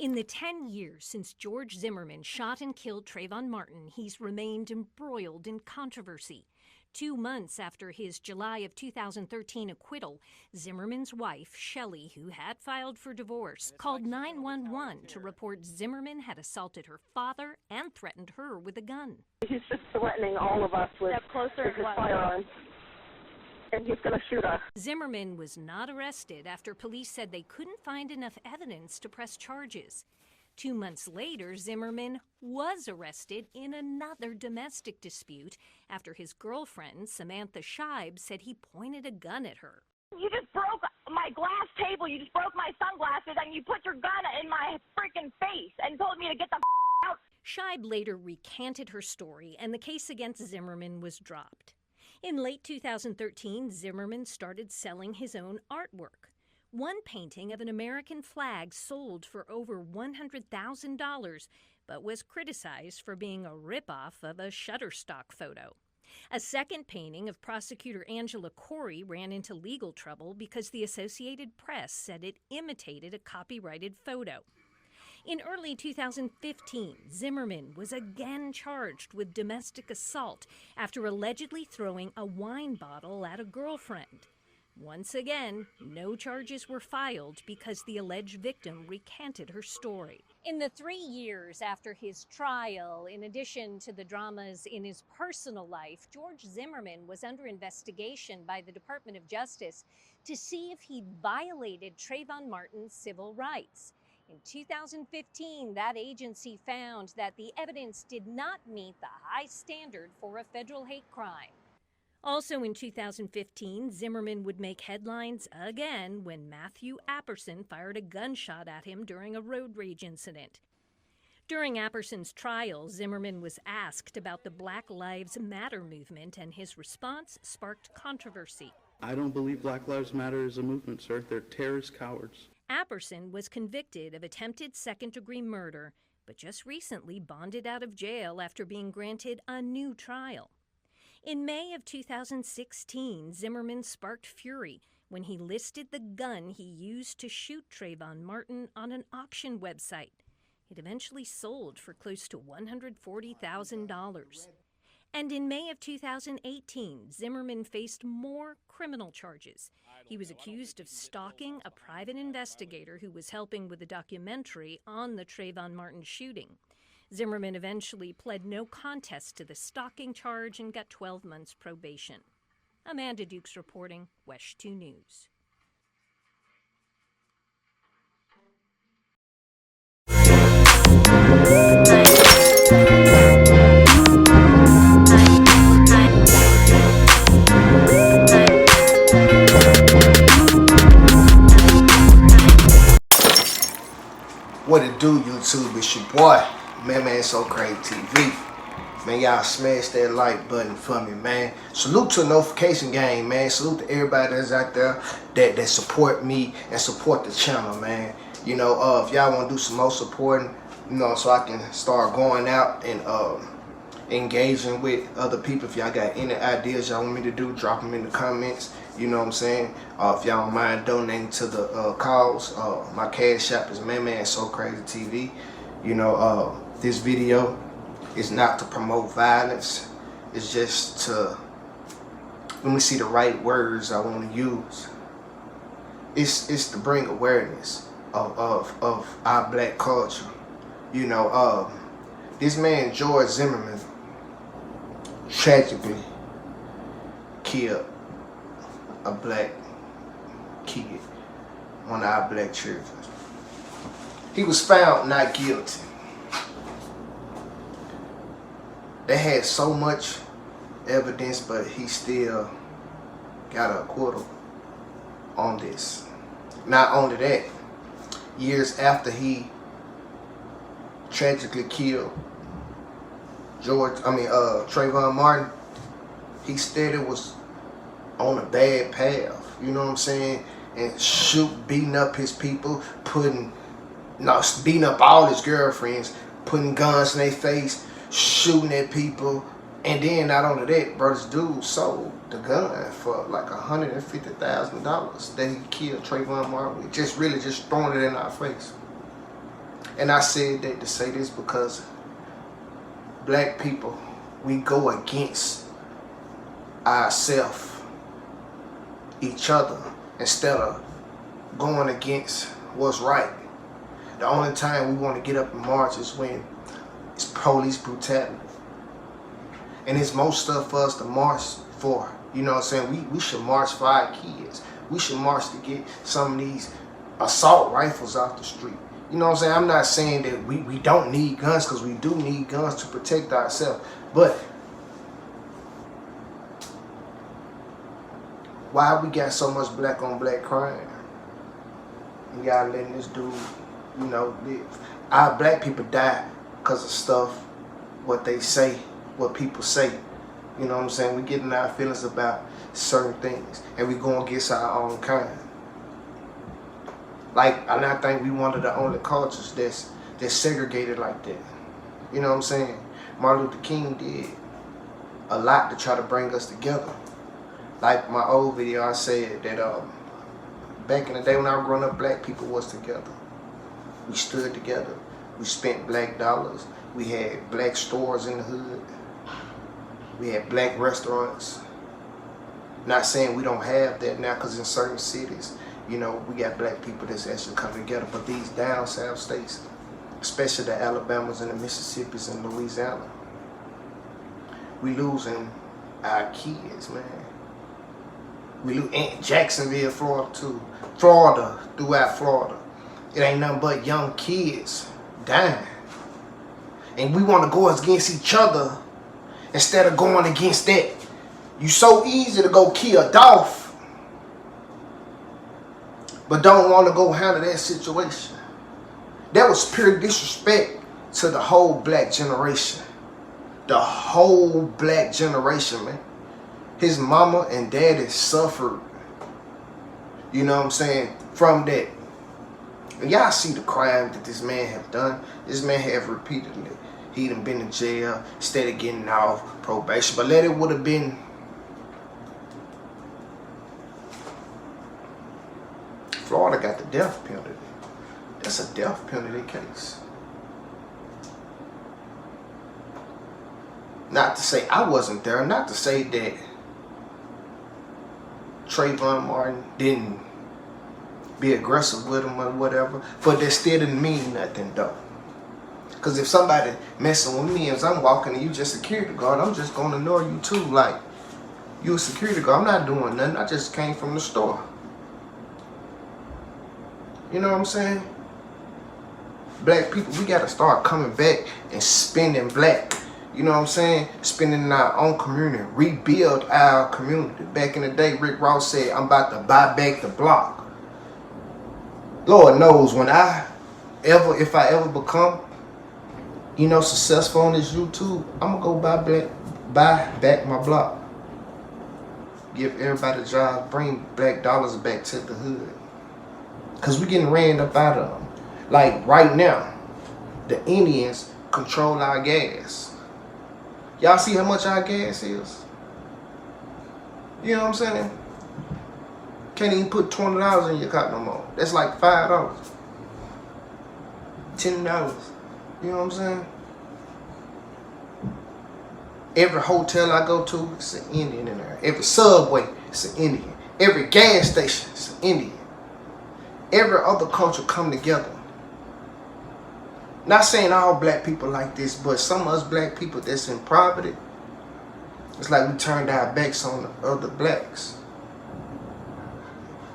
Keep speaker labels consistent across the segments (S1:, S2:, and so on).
S1: In the 10 years since George Zimmerman shot and killed Trayvon Martin, he's remained embroiled in controversy. 2 months after his July of 2013 acquittal, Zimmerman's wife, Shelley, who had filed for divorce, called 911 to report Zimmerman had assaulted her father and threatened her with a gun.
S2: He's just threatening all of us with his firearm, and he's going to shoot us.
S1: Zimmerman was not arrested after police said they couldn't find enough evidence to press charges. 2 months later, Zimmerman was arrested in another domestic dispute after his girlfriend, Samantha Scheib, said he pointed a gun at her.
S3: You just broke my glass table, you just broke my sunglasses, and you put your gun in my freaking face and told me to get the out.
S1: Scheib later recanted her story, and the case against Zimmerman was dropped. In late 2013, Zimmerman started selling his own artwork. One painting of an American flag sold for over $100,000, but was criticized for being a ripoff of a Shutterstock photo. A second painting of prosecutor Angela Corey ran into legal trouble because the Associated Press said it imitated a copyrighted photo. In early 2015, Zimmerman was again charged with domestic assault after allegedly throwing a wine bottle at a girlfriend. Once again, no charges were filed because the alleged victim recanted her story. In the 3 years after his trial, in addition to the dramas in his personal life, George Zimmerman was under investigation by the Department of Justice to see if he'd violated Trayvon Martin's civil rights. In 2015, that agency found that the evidence did not meet the high standard for a federal hate crime. Also in 2015, Zimmerman would make headlines again when Matthew Apperson fired a gunshot at him during a road rage incident. During Apperson's trial, Zimmerman was asked about the Black Lives Matter movement, and his response sparked controversy.
S4: I don't believe Black Lives Matter is a movement, sir. They're terrorist cowards.
S1: Apperson was convicted of attempted second-degree murder, but just recently bonded out of jail after being granted a new trial. In May of 2016, Zimmerman sparked fury when he listed the gun he used to shoot Trayvon Martin on an auction website. It eventually sold for close to $140,000. And in May of 2018, Zimmerman faced more criminal charges. He was accused of stalking a private investigator who was helping with a documentary on the Trayvon Martin shooting. Zimmerman eventually pled no contest to the stalking charge and got 12 months probation. Amanda Dukes reporting, WESH 2 News.
S5: What it do, YouTube? It's your boy, ManManSoCrazyTV. Man, y'all smash that like button for me, man. Salute to the notification gang, man. Salute to everybody that's out there that support me and support the channel, man. You know, if y'all want to do some more supporting, you know, so I can start going out and engaging with other people. If y'all got any ideas y'all want me to do, drop them in the comments. You know what I'm saying? If y'all don't mind donating to the cause, my Cashapp is ManManSoCrazyTV. You know, this video is not to promote violence. It's just to, let me see the right words I want to use. It's to bring awareness of our black culture. You know, this man George Zimmerman tragically killed a black kid, one of our black children. He was found not guilty. They had so much evidence, but he still got an acquittal on this. Not only that, years after he tragically killed Trayvon Martin, he still was on a bad path, you know what I'm saying? And beating up his people, beating up all his girlfriends, putting guns in their face, shooting at people. And then not only that, bro, this dude sold the gun for like $150,000 that he killed Trayvon Martin with. Just throwing it in our face. And I said that to say this because black people, we go against ourselves, each other, instead of going against what's right. The only time we want to get up and march is when it's police brutality. And it's most stuff for us to march for. You know what I'm saying? We should march for our kids. We should march to get some of these assault rifles off the street. You know what I'm saying? I'm not saying that we don't need guns, because we do need guns to protect ourselves. But why we got so much black on black crime? And y'all letting this dude, you know, live. Our black people die because of stuff, what they say, what people say. You know what I'm saying? We get in our feelings about certain things, and we go against our own kind. Like, and I think we one of the only cultures that's segregated like that. You know what I'm saying? Martin Luther King did a lot to try to bring us together. Like my old video, I said that back in the day when I was growing up, black people was together. We stood together. We spent black dollars. We had black stores in the hood. We had black restaurants. Not saying we don't have that now, because in certain cities, you know, we got black people that's actually coming together. But these down south states, especially the Alabamas and the Mississippis and Louisiana, we losing our kids, man. We lose in Jacksonville, Florida too. Florida, throughout Florida. It ain't nothing but young kids dying. And we want to go against each other instead of going against that. You so easy to go kill Dolph, but don't want to go handle that situation. That was pure disrespect to the whole black generation. The whole black generation, man. His mama and daddy suffered, you know what I'm saying, from that. And y'all see the crime that this man have done. This man have repeatedly. He done been in jail instead of getting off probation. But let it would have been Florida got the death penalty. That's a death penalty case. Not to say I wasn't there. Not to say that Trayvon Martin didn't be aggressive with him or whatever. But that still didn't mean nothing though. Because if somebody messing with me as I'm walking and you just a security guard, I'm just going to ignore you too. Like, you a security guard. I'm not doing nothing. I just came from the store. You know what I'm saying? Black people, we got to start coming back and spending black. You know what I'm saying? Spending in our own community. Rebuild our community. Back in the day, Rick Ross said, I'm about to buy back the block. Lord knows when if I ever become, you know, successful on this YouTube, I'm going to go buy back my block. Give everybody a job. Bring black dollars back to the hood. Because we getting ran up out of them. Like right now, the Indians control our gas. Y'all see how much our gas is? You know what I'm saying? Can't even put $20 in your car no more. That's like $5. $10. You know what I'm saying? Every hotel I go to, it's an Indian in there. Every Subway, it's an Indian. Every gas station, it's an Indian. Every other culture come together. Not saying all black people like this, but some of us black people that's in poverty, it's like we turned our backs on the other blacks.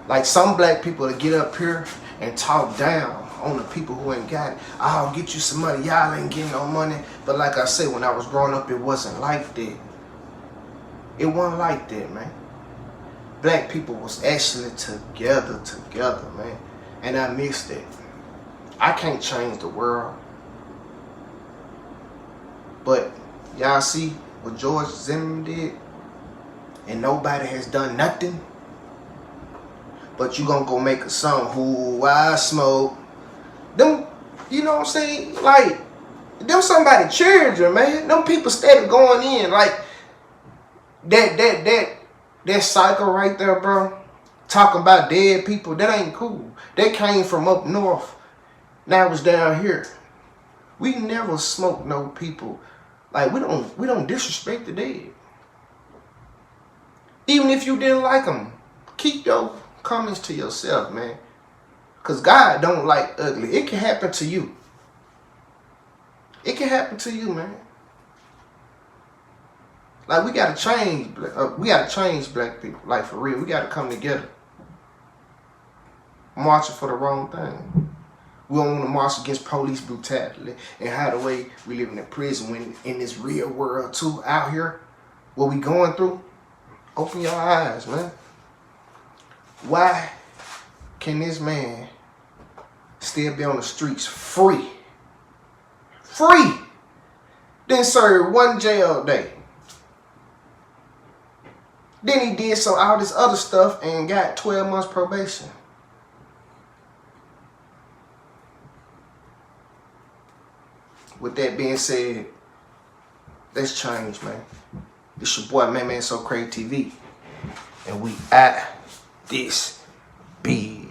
S5: Like some black people that get up here and talk down on the people who ain't got it. I'll get you some money. Y'all ain't getting no money. But like I said, when I was growing up, it wasn't like that. It wasn't like that, man. Black people was actually together, man. And I missed it. I can't change the world. But y'all see what George Zimmerman did? And nobody has done nothing. But you gonna go make a song, who I smoke. Them, you know what I'm saying? Like, them somebody children, man. Them people steady going in. Like, that cycle right there, bro. Talking about dead people, that ain't cool. They came from up north Now it's down here. We never smoke no people. Like, we don't disrespect the dead. Even if you didn't like them, keep your comments to yourself, man. Because God don't like ugly. It can happen to you. It can happen to you, man. Like, we gotta change. We gotta change black people. Like, for real. We gotta come together. Marching for the wrong thing. We don't want to march against police brutality and how the way we live in a prison when in this real world too out here. What we going through? Open your eyes, man. Why can this man still be on the streets free? Free! Then serve 1 jail day. Then he did all this other stuff and got 12 months probation. With that being said, let's change, man. It's your boy, ManManSoCrazyTV. And we at this big.